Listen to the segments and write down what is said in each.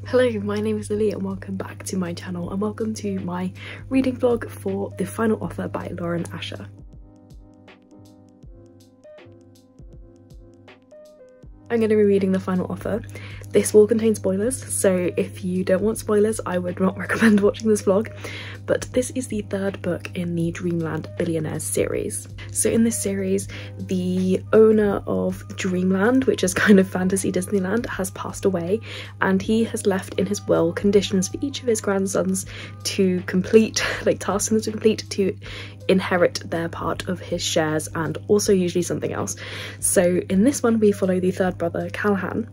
Hello, my name is Lily and welcome back to my channel and welcome to my reading vlog for The Final Offer by Lauren Asher. I'm going to be reading The Final Offer. This will contain spoilers, so if you don't want spoilers, I would not recommend watching this vlog. But this is the third book in the Dreamland Billionaires series. So in this series, the owner of Dreamland, which is kind of fantasy Disneyland, has passed away, and he has left in his will conditions for each of his grandsons to complete, like tasking them to complete to inherit their part of his shares, and also usually something else. So in this one we follow the third brother, Callahan,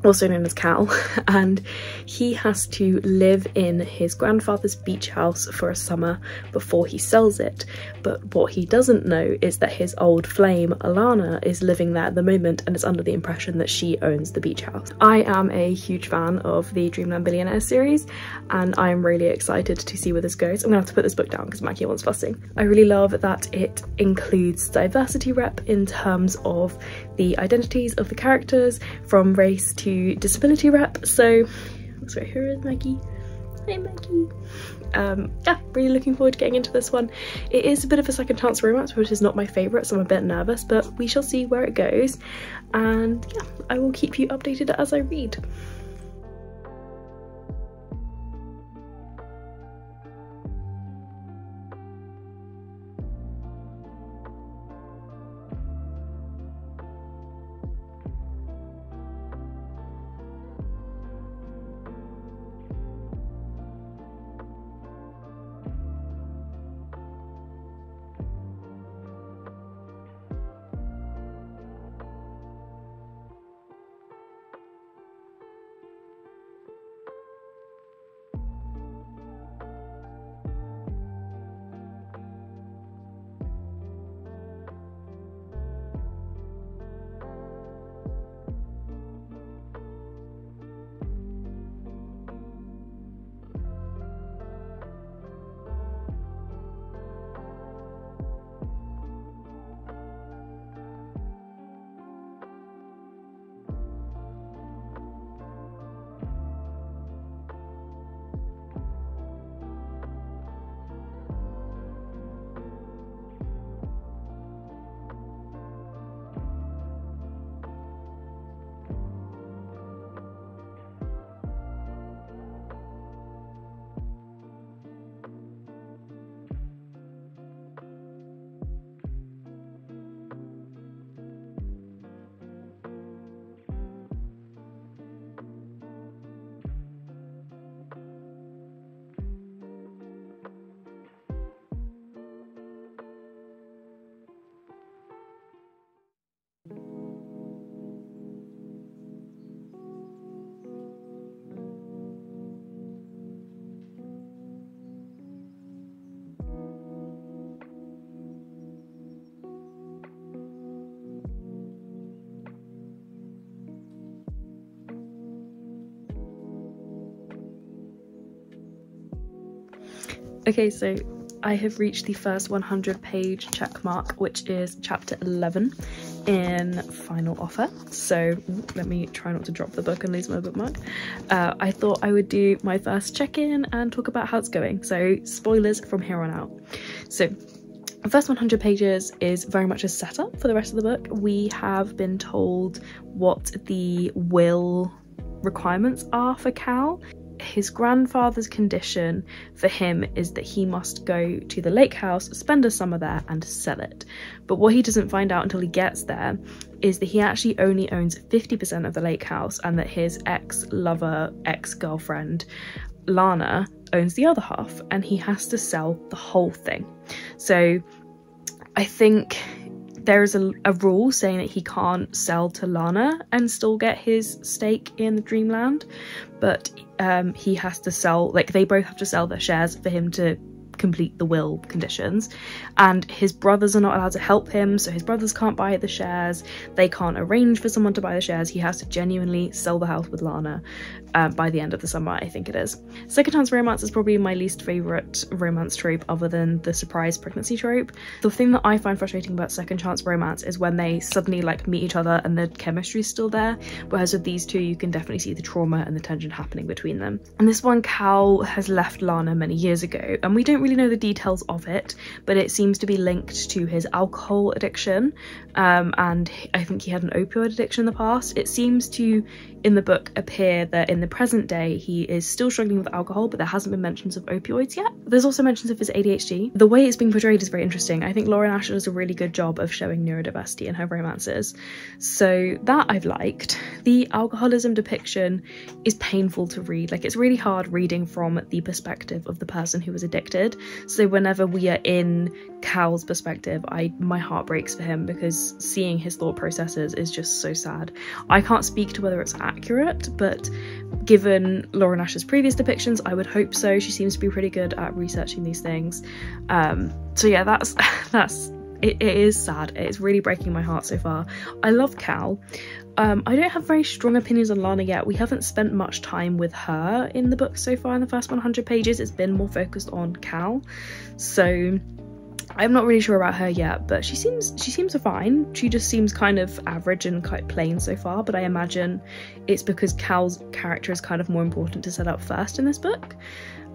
also known as Cal, and he has to live in his grandfather's beach house for a summer before he sells it. But what he doesn't know is that his old flame, Alana, is living there at the moment and is under the impression that she owns the beach house. I am a huge fan of the Dreamland Billionaires series and I'm really excited to see where this goes. I'm gonna have to put this book down because Maggie wants fussing. I really love that it includes diversity rep in terms of the identities of the characters, from race to disability rep. So, sorry, who is Maggie? Hey Maggie. Yeah, really looking forward to getting into this one. It is a bit of a second chance romance, which is not my favourite, so I'm a bit nervous, but we shall see where it goes. And yeah, I will keep you updated as I read. Okay, so I have reached the first 100-page check mark, which is chapter 11 in Final Offer. So let me try not to drop the book and lose my bookmark. I thought I would do my first check-in and talk about how it's going. So spoilers from here on out. So the first 100 pages is very much a setup for the rest of the book. We have been told what the will requirements are for Cal. His grandfather's condition for him is that he must go to the lake house, spend a summer there and sell it. But what he doesn't find out until he gets there is that he actually only owns 50% of the lake house, and that his ex-lover, ex-girlfriend, Lana, owns the other half, and he has to sell the whole thing. So I think there is a rule saying that he can't sell to Lana and still get his stake in the Dreamland, but he has to sell, like they both have to sell their shares for him to complete the will conditions, and his brothers are not allowed to help him, so his brothers can't buy the shares, they can't arrange for someone to buy the shares, he has to genuinely sell the house with Lana by the end of the summer, I think it is. Second chance romance is probably my least favourite romance trope other than the surprise pregnancy trope. The thing that I find frustrating about second chance romance is when they suddenly like meet each other and the chemistry's still there, whereas with these two you can definitely see the trauma and the tension happening between them. And this one, Cal has left Lana many years ago, and we don't really know the details of it, but it seems to be linked to his alcohol addiction, and I think he had an opioid addiction in the past. It seems to, in the book, appear that in the present day he is still struggling with alcohol, but there hasn't been mentions of opioids yet. There's also mentions of his ADHD. The way it's being portrayed is very interesting. I think Lauren Asher does a really good job of showing neurodiversity in her romances, so that I've liked. The alcoholism depiction is painful to read. Like, it's really hard reading from the perspective of the person who was addicted, so whenever we are in Cal's perspective, my heart breaks for him, because seeing his thought processes is just so sad. I can't speak to whether it's accurate, but given Lauren Asher's previous depictions, I would hope so. She seems to be pretty good at researching these things. So yeah, it is sad. It's really breaking my heart so far. I love Cal. I don't have very strong opinions on Lana yet. We haven't spent much time with her in the book so far. In the first 100 pages, it's been more focused on Cal, so I'm not really sure about her yet, but she seems fine. She just seems kind of average and quite plain so far, but I imagine it's because Cal's character is kind of more important to set up first in this book.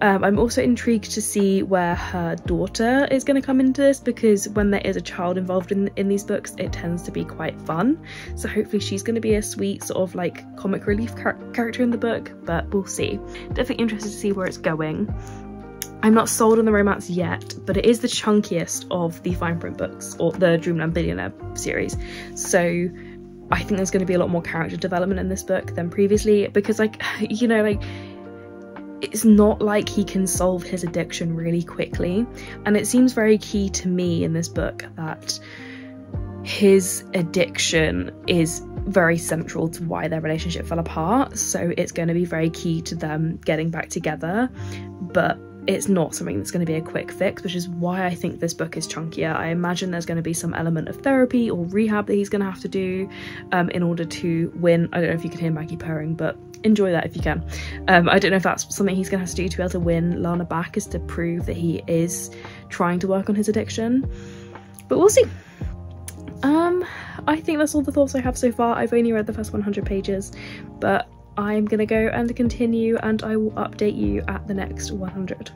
I'm also intrigued to see where her daughter is going to come into this, because when there is a child involved in these books, it tends to be quite fun. So hopefully she's going to be a sweet sort of like comic relief character in the book, but we'll see. Definitely interested to see where it's going. I'm not sold on the romance yet, but it is the chunkiest of the fine print books, or the Dreamland Billionaire series. So I think there's going to be a lot more character development in this book than previously, because, like, you know, like, it's not like he can solve his addiction really quickly. And it seems very key to me in this book that his addiction is very central to why their relationship fell apart. So it's going to be very key to them getting back together, but it's not something that's going to be a quick fix, which is why I think this book is chunkier. I imagine there's going to be some element of therapy or rehab that he's going to have to do in order to win. I don't know if you can hear Maggie purring, but enjoy that if you can. I don't know if that's something he's going to have to do to be able to win Lana back, is to prove that he is trying to work on his addiction, but we'll see. I think that's all the thoughts I have so far. I've only read the first 100 pages, but I'm gonna go and continue, and I will update you at the next 100.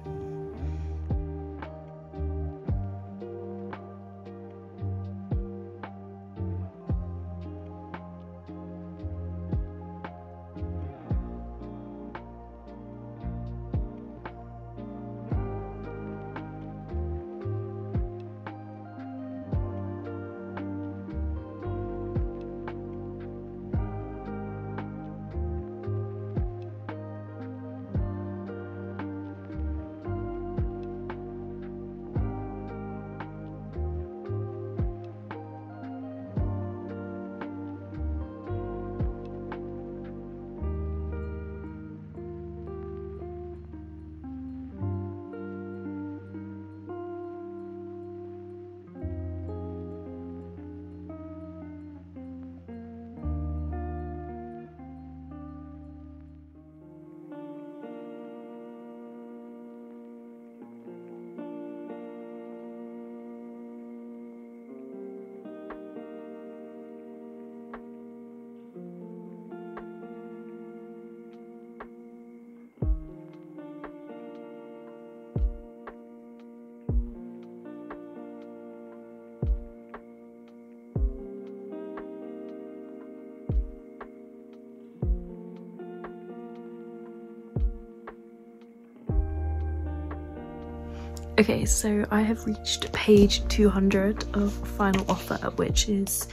Okay, so I have reached page 200 of Final Offer, which is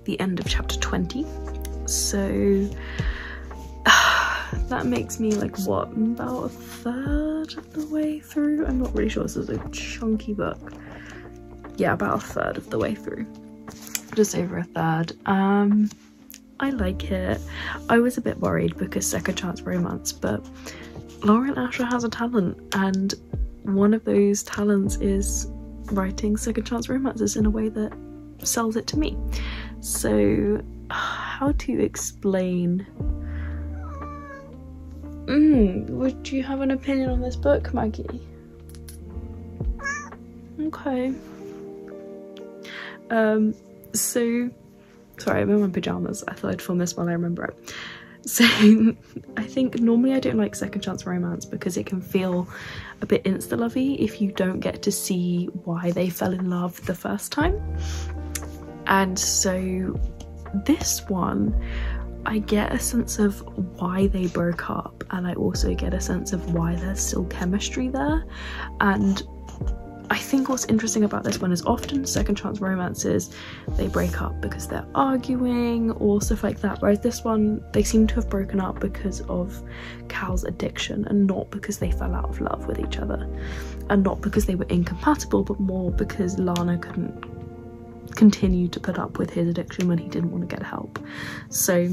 the end of chapter 20. So that makes me like, what, about a third of the way through? I'm not really sure, this is a chunky book. Yeah, about a third of the way through. Just over a third. I like it. I was a bit worried because second chance romance, but Lauren Asher has a talent, and one of those talents is writing second chance romances in a way that sells it to me. So how to explain? Would you have an opinion on this book, Maggie? Okay. So sorry, I'm in my pajamas. I thought I'd film this while I remember it. So I think normally I don't like second chance romance because it can feel a bit insta-lovey if you don't get to see why they fell in love the first time. And so this one, I get a sense of why they broke up, and I also get a sense of why there's still chemistry there. And I think what's interesting about this one is often second chance romances, they break up because they're arguing or stuff like that, whereas this one, they seem to have broken up because of Cal's addiction and not because they fell out of love with each other, and not because they were incompatible, but more because Lana couldn't continue to put up with his addiction when he didn't want to get help. So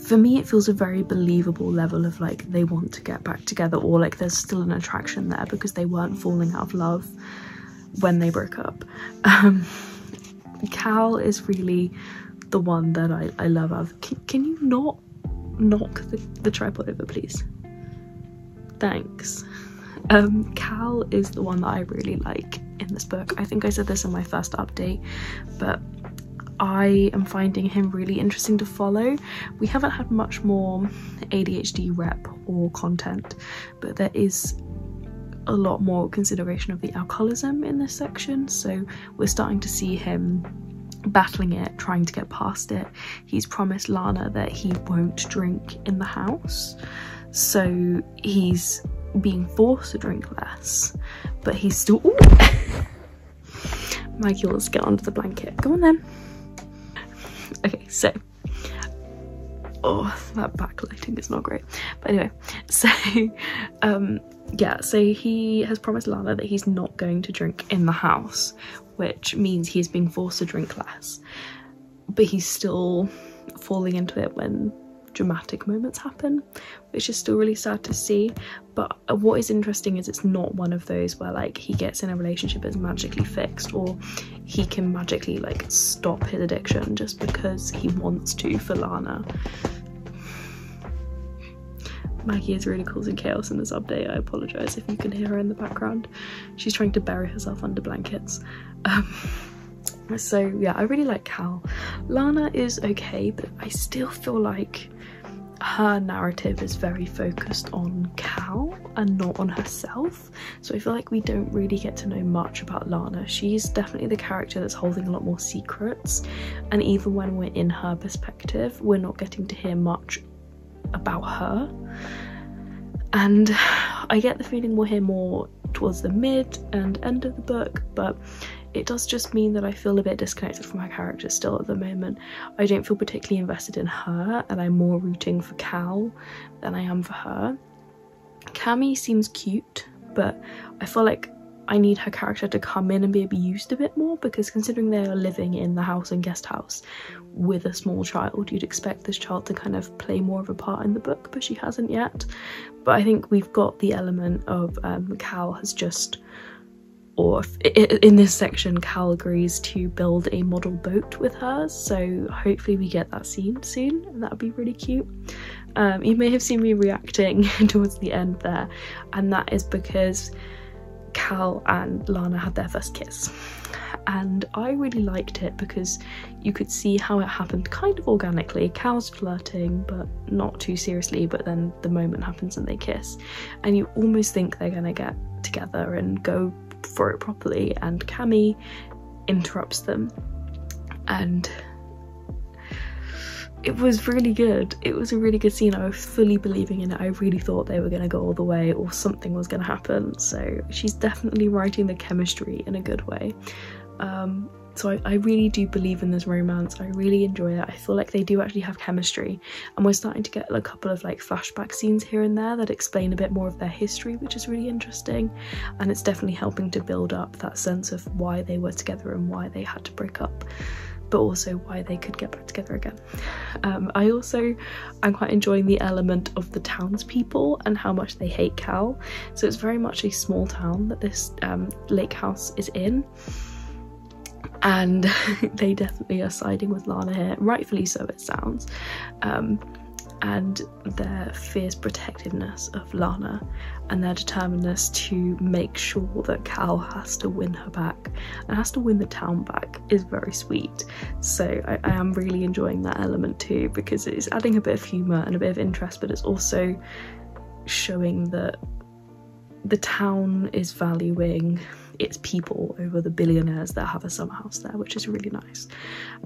for me, it feels a very believable level of like they want to get back together, or like there's still an attraction there because they weren't falling out of love when they broke up. Cal is really the one that I love. Can you not knock the tripod over, please? Thanks. Cal is the one that I really like in this book. I think I said this in my first update, but I am finding him really interesting to follow. We haven't had much more ADHD rep or content, but there is a lot more consideration of the alcoholism in this section, so we're starting to see him battling it, trying to get past it. He's promised Lana that he won't drink in the house, so he's being forced to drink less, but he's still— ooh! Maggie wants to get under the blanket. Go on then. Okay, so oh, that backlighting is not great, but anyway, so yeah, so he has promised Lana that he's not going to drink in the house, which means he's being forced to drink less, but he's still falling into it when dramatic moments happen, which is still really sad to see. But what is interesting is it's not one of those where like he gets in a relationship that's magically fixed, or he can magically like stop his addiction just because he wants to for Lana. Maggie is really causing chaos in this update. I apologise if you can hear her in the background. She's trying to bury herself under blankets. So yeah, I really like Cal. Lana is okay, but I still feel like her narrative is very focused on Cal and not on herself. So I feel like we don't really get to know much about Lana. She's definitely the character that's holding a lot more secrets, and even when we're in her perspective, we're not getting to hear much about her. And I get the feeling we'll hear more towards the mid and end of the book, but it does just mean that I feel a bit disconnected from her character still at the moment. I don't feel particularly invested in her, and I'm more rooting for Cal than I am for her. Cammy seems cute, but I feel like I need her character to come in and be used a bit more, because considering they are living in the house and guest house with a small child, you'd expect this child to kind of play more of a part in the book, but she hasn't yet. But I think we've got the element of Cal has just— or in this section, Cal agrees to build a model boat with her, so hopefully we get that scene soon, and that would be really cute. You may have seen me reacting towards the end there, and that is because Cal and Lana had their first kiss, and I really liked it because you could see how it happened kind of organically. Cal's flirting, but not too seriously, but then the moment happens and they kiss, and you almost think they're gonna get together and go for it properly, and Cammy interrupts them, and it was really good. It was a really good scene. I was fully believing in it. I really thought they were going to go all the way, or something was going to happen. So she's definitely writing the chemistry in a good way. So I really do believe in this romance. I really enjoy it. I feel like they do actually have chemistry, and we're starting to get a couple of like flashback scenes here and there that explain a bit more of their history, which is really interesting, and it's definitely helping to build up that sense of why they were together and why they had to break up. but also why they could get back together again. I'm quite enjoying the element of the townspeople and how much they hate Cal. So it's very much a small town that this lake house is in, and they definitely are siding with Lana here, rightfully so it sounds, and their fierce protectiveness of Lana and their determinedness to make sure that Cal has to win her back and has to win the town back is very sweet. So I am really enjoying that element too, because it's adding a bit of humour and a bit of interest, but it's also showing that the town is valuing its people over the billionaires that have a summer house there, which is really nice.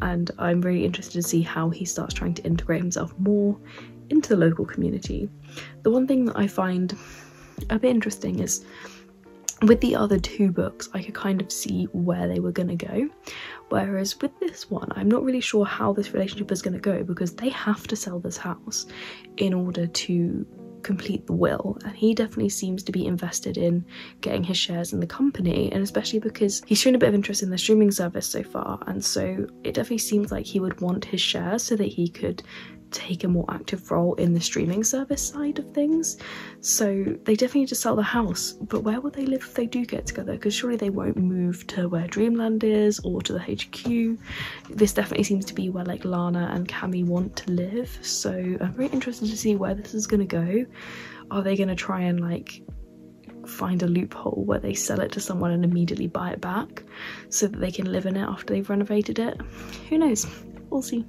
And I'm really interested to see how he starts trying to integrate himself more into the local community. The one thing that I find a bit interesting is with the other two books I could kind of see where they were going to go, whereas with this one I'm not really sure how this relationship is going to go, because they have to sell this house in order to complete the will, and he definitely seems to be invested in getting his shares in the company, and especially because he's shown a bit of interest in the streaming service so far, and so it definitely seems like he would want his shares so that he could take a more active role in the streaming service side of things. So they definitely need to sell the house, but where will they live if they do get together? Because surely they won't move to where Dreamland is or to the HQ. This definitely seems to be where like Lana and Cammy want to live, so I'm very interested to see where this is going to go. Are they going to try and like find a loophole where they sell it to someone and immediately buy it back so that they can live in it after they've renovated it? Who knows? We'll see.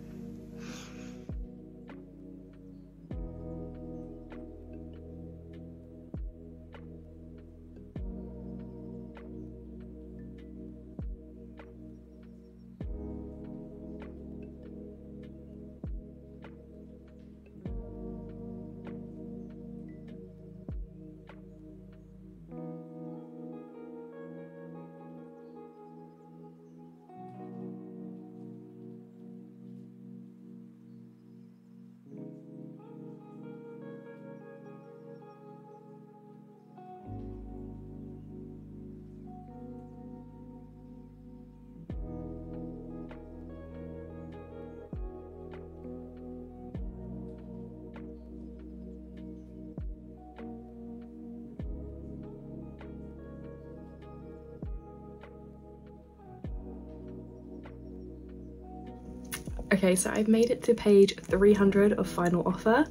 Okay, so I've made it to page 300 of Final Offer.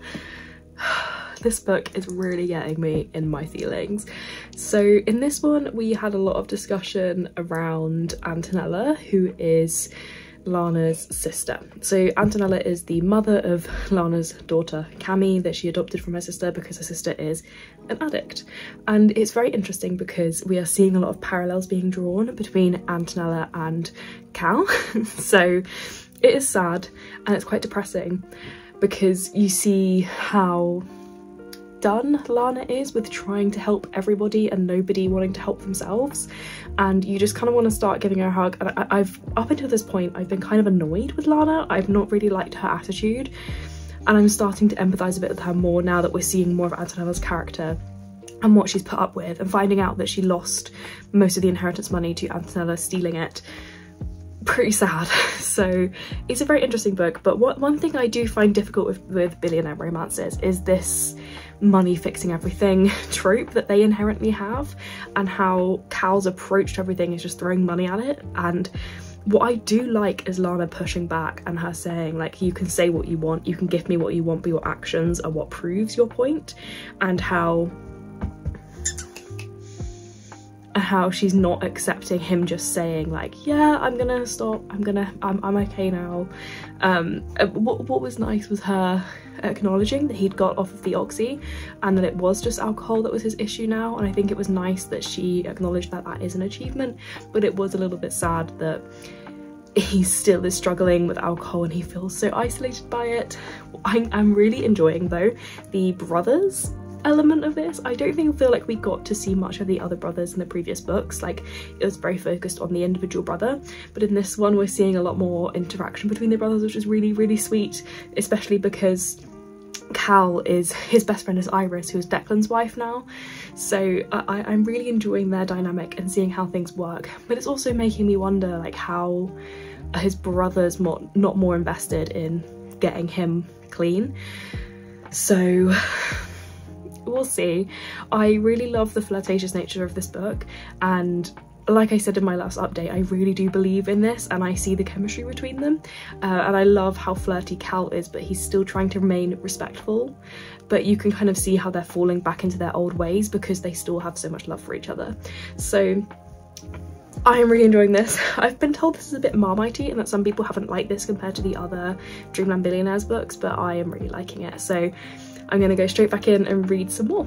This book is really getting me in my feelings. So in this one we had a lot of discussion around Antonella, who is Lana's sister. So Antonella is the mother of Lana's daughter Cammy that she adopted from her sister because her sister is an addict. And it's very interesting because we are seeing a lot of parallels being drawn between Antonella and Cal. So it is sad and it's quite depressing because you see how done Lana is with trying to help everybody and nobody wanting to help themselves, and you just kind of want to start giving her a hug. And I've up until this point I've been kind of annoyed with Lana. I've not really liked her attitude, and I'm starting to empathise a bit with her more now that we're seeing more of Antonella's character and what she's put up with, and finding out that she lost most of the inheritance money to Antonella stealing it. Pretty sad. So it's a very interesting book, but one thing I do find difficult with billionaire romances is this money fixing everything trope that they inherently have, and how Cal's approach to everything is just throwing money at it. And what I do like is Lana pushing back and her saying, like, you can say what you want, you can give me what you want, but your actions are what proves your point, and how she's not accepting him just saying like, yeah, I'm gonna stop, I'm okay now. What was nice was her acknowledging that he'd got off of the oxy and that it was just alcohol that was his issue now, and I think it was nice that she acknowledged that that is an achievement, but it was a little bit sad that he still is struggling with alcohol and he feels so isolated by it. I'm really enjoying though the brothers element of this. I don't feel like we got to see much of the other brothers in the previous books. Like, it was very focused on the individual brother, but in this one we're seeing a lot more interaction between the brothers, which is really, really sweet, especially because Cal is, his best friend is Iris, who is Declan's wife now. So I'm really enjoying their dynamic and seeing how things work, but it's also making me wonder like how his brother's not more invested in getting him clean. So we'll see. I really love the flirtatious nature of this book, and like I said in my last update, I really do believe in this and I see the chemistry between them, and I love how flirty Cal is, but he's still trying to remain respectful. But you can kind of see how they're falling back into their old ways because they still have so much love for each other. So I am really enjoying this. I've been told this is a bit Marmitey and that some people haven't liked this compared to the other Dreamland Billionaires books, but I am really liking it. So I'm gonna go straight back in and read some more.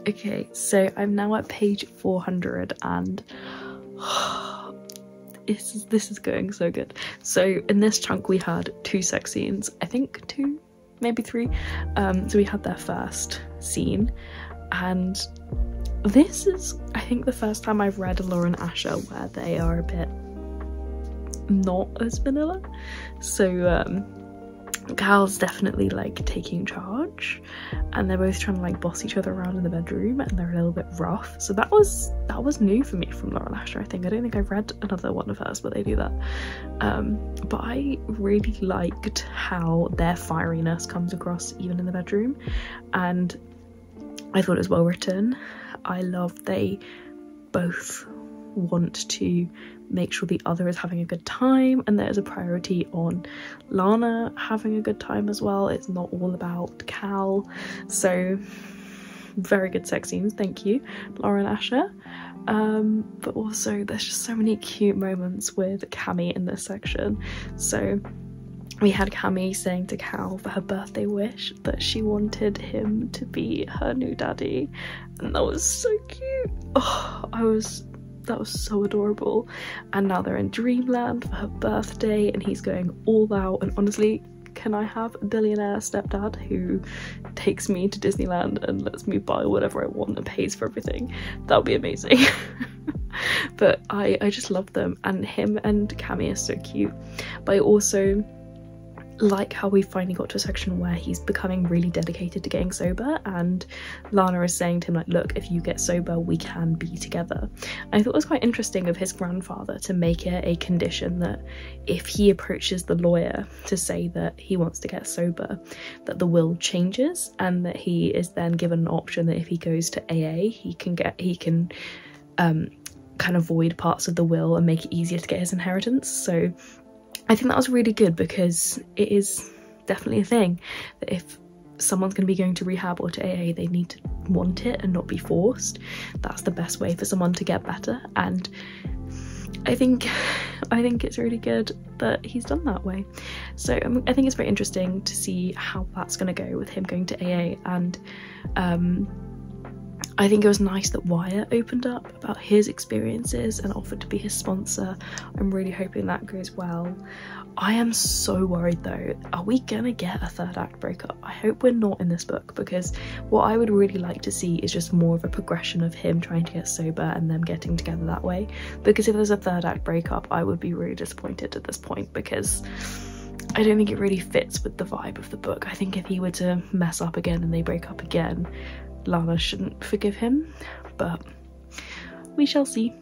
Okay, so I'm now at page 400 and this is going so good. So in this chunk we had 2 sex scenes, I think 2, maybe 3. So we had their first scene, and this is, I think, the first time I've read Laura and Asher where they are a bit not as vanilla. So Cal's definitely like taking charge and they're both trying to like boss each other around in the bedroom, and they're a little bit rough. So that was new for me from Laura and Asher. I don't think I've read another one of hers but they do that. But I really liked how their fieriness comes across even in the bedroom, and I thought it was well written. I love they both want to make sure the other is having a good time, and there's a priority on Lana having a good time as well. It's not all about Cal. So very good sex scenes, thank you Laura and Asher. But also there's just so many cute moments with Cammy in this section. So we had Cammy saying to Cal for her birthday wish that she wanted him to be her new daddy, and that was so cute. Oh, that was so adorable. And now they're in Dreamland for her birthday and he's going all out, and honestly, can I have a billionaire stepdad who takes me to Disneyland and lets me buy whatever I want and pays for everything? That would be amazing. But I just love them, and him and Cammy are so cute. But I also like how we finally got to a section where he's becoming really dedicated to getting sober, and Lana is saying to him like, look, if you get sober we can be together. I thought it was quite interesting of his grandfather to make it a condition that if he approaches the lawyer to say that he wants to get sober, that the will changes, and that he is then given an option that if he goes to AA he can kind of void parts of the will and make it easier to get his inheritance. So I think that was really good, because it is definitely a thing that if someone's going to be going to rehab or to AA, they need to want it and not be forced. That's the best way for someone to get better. And I think it's really good that he's done that way. So I think it's very interesting to see how that's going to go with him going to AA, and I think it was nice that Wyatt opened up about his experiences and offered to be his sponsor. I'm really hoping that goes well. I am so worried though, are we gonna get a third act breakup? I hope we're not in this book, because what I would really like to see is just more of a progression of him trying to get sober and them getting together that way. Because if there's a third act breakup, I would be really disappointed at this point, because I don't think it really fits with the vibe of the book. I think if he were to mess up again and they break up again, Lana shouldn't forgive him, but we shall see.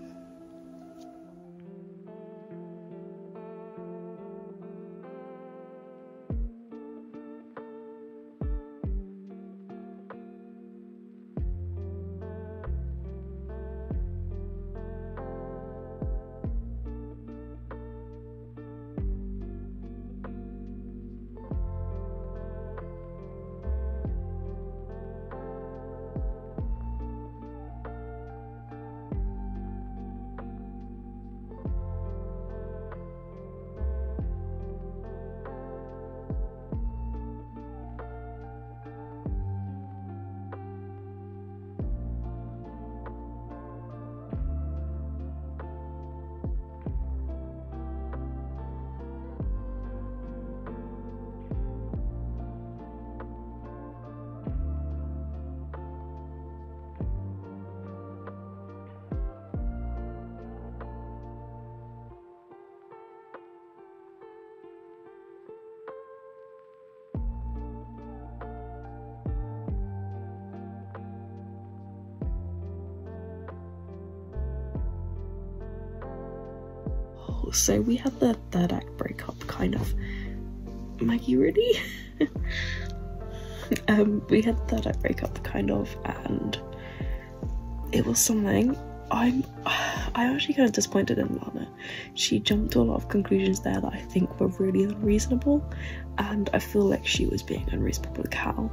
So we had the third act breakup, kind of. Maggie, really? We had the third act breakup, kind of, and it was something. I'm actually kind of disappointed in Lana. She jumped to a lot of conclusions there that I think were really unreasonable, and I feel like she was being unreasonable with Cal.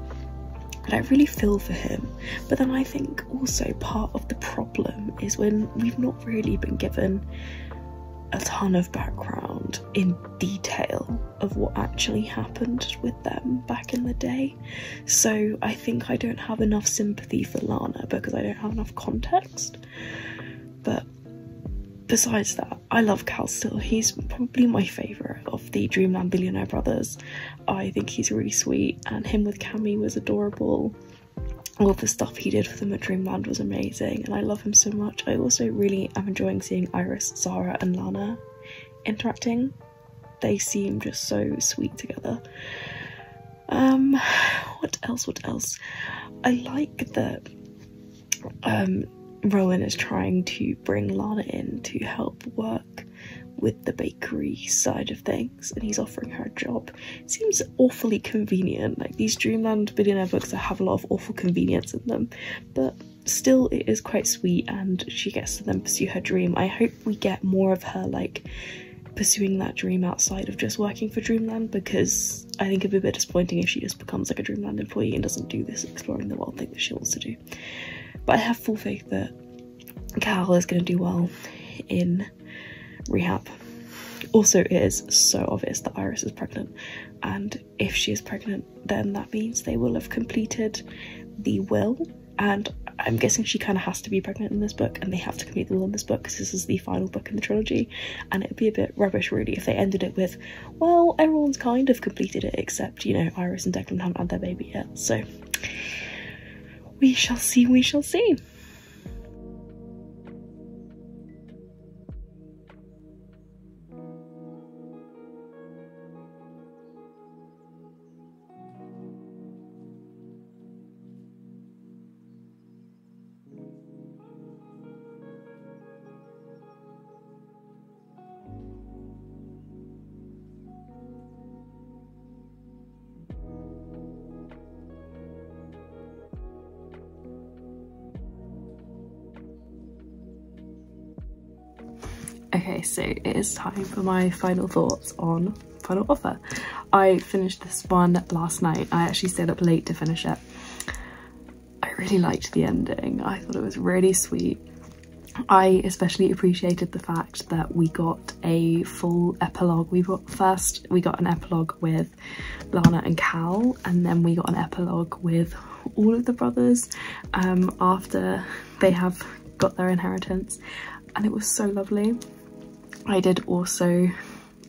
And I really feel for him, but then I think also part of the problem is when we've not really been given a ton of background in detail of what actually happened with them back in the day. So I think I don't have enough sympathy for Lana because I don't have enough context. But besides that, I love Cal still. He's probably my favourite of the Dreamland Billionaire brothers. I think he's really sweet, and him with Cammy was adorable. All of the stuff he did for them at Dreamland was amazing, and I love him so much. I also really am enjoying seeing Iris, Zara and Lana interacting. They seem just so sweet together. What else? I like that Rowan is trying to bring Lana in to help work with the bakery side of things, and he's offering her a job. It seems awfully convenient. Like, these Dreamland Billionaire books that have a lot of awful convenience in them, but still it is quite sweet, and she gets to then pursue her dream. I hope we get more of her, like, pursuing that dream outside of just working for Dreamland, because I think it'd be a bit disappointing if she just becomes like a Dreamland employee and doesn't do this exploring the world thing that she wants to do. But I have full faith that Cal is going to do well in rehab. Also, it is so obvious that Iris is pregnant, and if she is pregnant, then that means they will have completed the will, and I'm guessing she kind of has to be pregnant in this book, and they have to complete the will in this book because this is the final book in the trilogy. And it'd be a bit rubbish really if they ended it with, well, everyone's kind of completed it except, you know, Iris and Declan haven't had their baby yet. So we shall see, we shall see. Okay, so it is time for my final thoughts on Final Offer. I finished this one last night. I actually stayed up late to finish it. I really liked the ending. I thought it was really sweet. I especially appreciated the fact that we got a full epilogue. We got an epilogue with Lana and Cal, and then we got an epilogue with all of the brothers after they have got their inheritance, and it was so lovely. I did also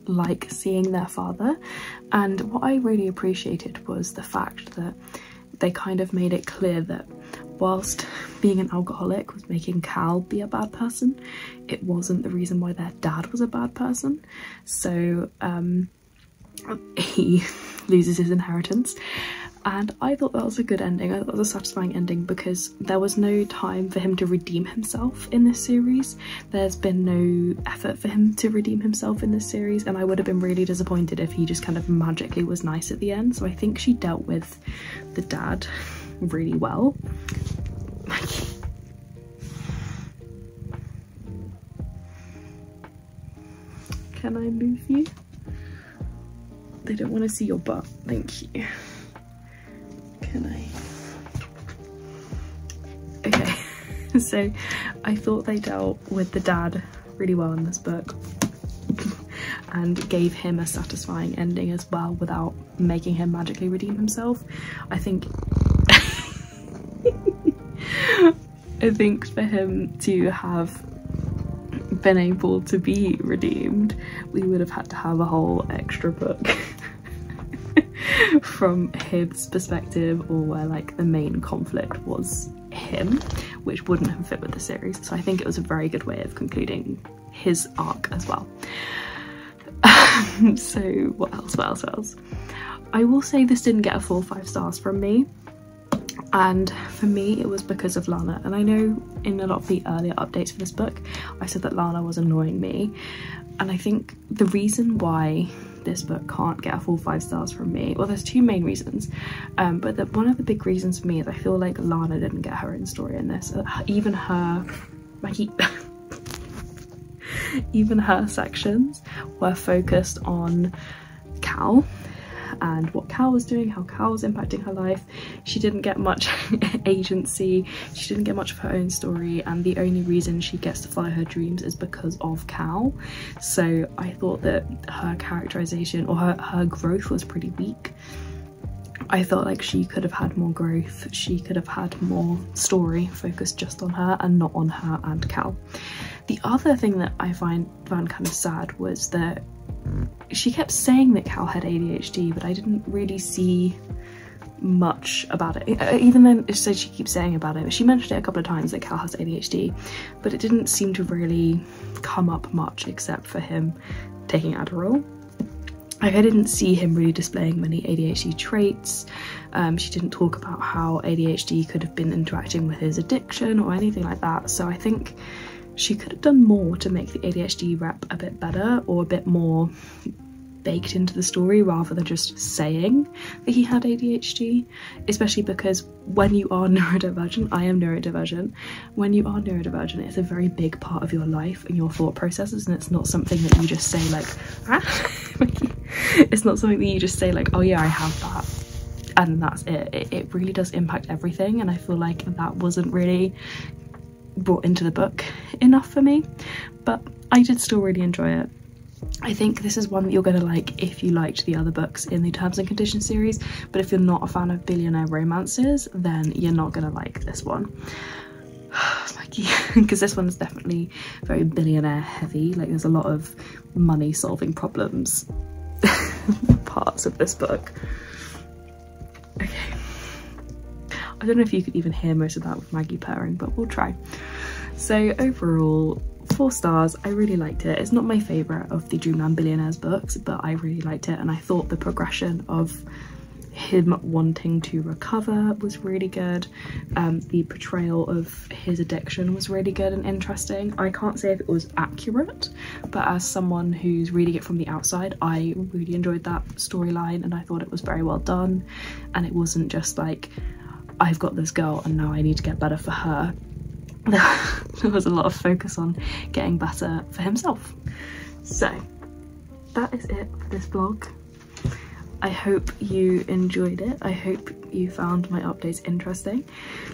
like seeing their father, and what I really appreciated was the fact that they kind of made it clear that whilst being an alcoholic was making Cal be a bad person, it wasn't the reason why their dad was a bad person. So he loses his inheritance, and I thought that was a good ending. I thought that was a satisfying ending because there was no time for him to redeem himself in this series. There's been no effort for him to redeem himself in this series, and I would have been really disappointed if he just kind of magically was nice at the end. So I think she dealt with the dad really well. Can I move you? They don't want to see your butt, thank you. Can I? Okay, so I thought they dealt with the dad really well in this book and gave him a satisfying ending as well without making him magically redeem himself. I think I think for him to have been able to be redeemed, we would have had to have a whole extra book from his perspective, or where like the main conflict was him, which wouldn't have fit with the series. So I think it was a very good way of concluding his arc as well. So what else? I will say this didn't get a full 5 stars from me, and for me it was because of Lana. And I know in a lot of the earlier updates for this book I said that Lana was annoying me, and I think the reason why this book can't get a full 5 stars from me, well, there's 2 main reasons, but one of the big reasons for me is I feel like Lana didn't get her own story in this. Even her even her sections were focused on Cal and what Cal was doing, how Cal was impacting her life. She didn't get much agency, she didn't get much of her own story, and the only reason she gets to follow her dreams is because of Cal. So I thought that her characterization, or her growth, was pretty weak. I felt like she could have had more growth, she could have had more story focused just on her and not on her and Cal. The other thing that I found kind of sad was that she kept saying that Cal had ADHD, but I didn't really see much about it. Even then it said she keeps saying about it, she mentioned it a couple of times that Cal has ADHD, but it didn't seem to really come up much except for him taking Adderall. Like, I didn't see him really displaying many ADHD traits. She didn't talk about how ADHD could have been interacting with his addiction or anything like that. So I think she could have done more to make the ADHD rep a bit better, or a bit more baked into the story, rather than just saying that he had ADHD, especially because when you are neurodivergent, I am neurodivergent, when you are neurodivergent, it's a very big part of your life and your thought processes, and it's not something that you just say like, it's not something that you just say like, oh yeah, I have that, and that's it. It really does impact everything, and I feel like that wasn't really brought into the book enough for me, but I did still really enjoy it. I think this is one that you're going to like if you liked the other books in the Terms and Conditions series, but if you're not a fan of billionaire romances, then you're not going to like this one. Because this one's definitely very billionaire heavy, like there's a lot of money solving problems parts of this book. Okay, I don't know if you could even hear most of that with Maggie purring, but we'll try. So overall, 4 stars. I really liked it. It's not my favourite of the Dreamland Billionaires books, but I really liked it, and I thought the progression of him wanting to recover was really good. The portrayal of his addiction was really good and interesting. I can't say if it was accurate, but as someone who's reading it from the outside, I really enjoyed that storyline, and I thought it was very well done, and it wasn't just like, I've got this girl and now I need to get better for her. There was a lot of focus on getting better for himself. So that is it for this vlog. I hope you enjoyed it. I hope you found my updates interesting.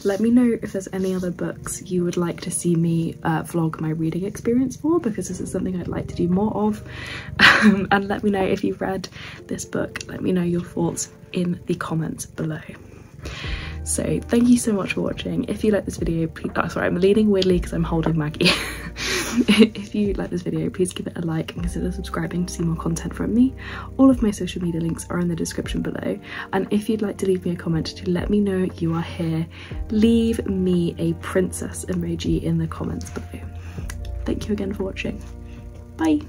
Let me know if there's any other books you would like to see me vlog my reading experience for, because this is something I'd like to do more of. And let me know if you've read this book. Let me know your thoughts in the comments below. So thank you so much for watching. If you like this video, please, oh sorry, I'm leaning weirdly because I'm holding Maggie. If you like this video, please give it a like and consider subscribing to see more content from me. All of my social media links are in the description below, and if you'd like to leave me a comment to let me know you are here, leave me a princess emoji in the comments below. Thank you again for watching. Bye.